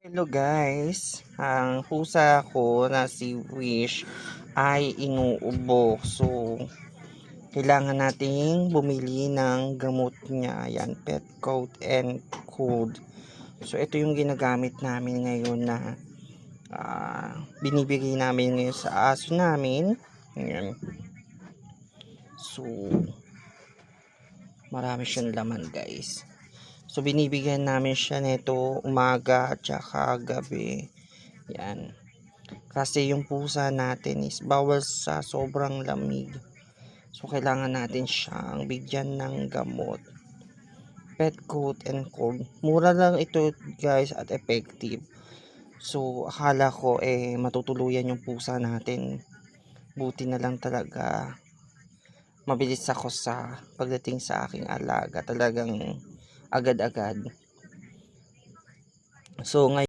Hello guys, ang pusa ko na si Wish ay inuubo. So, kailangan nating bumili ng gamot niya. Yan, pet coat and cold. So, ito yung ginagamit namin ngayon na binibigay namin ngayon sa aso namin. Yan. So, marami siyang laman guys. So, binibigyan namin siya nito umaga at saka gabi. Yan. Kasi yung pusa natin is bawal sa sobrang lamig. So, kailangan natin siyang bigyan ng gamot. Pet coat and cold. Mura lang ito guys at effective. So, akala ko matutuluyan yung pusa natin. Buti na lang talaga. Mabilis ako sa pagdating sa aking alaga. Talagang agad-agad. So, ngayon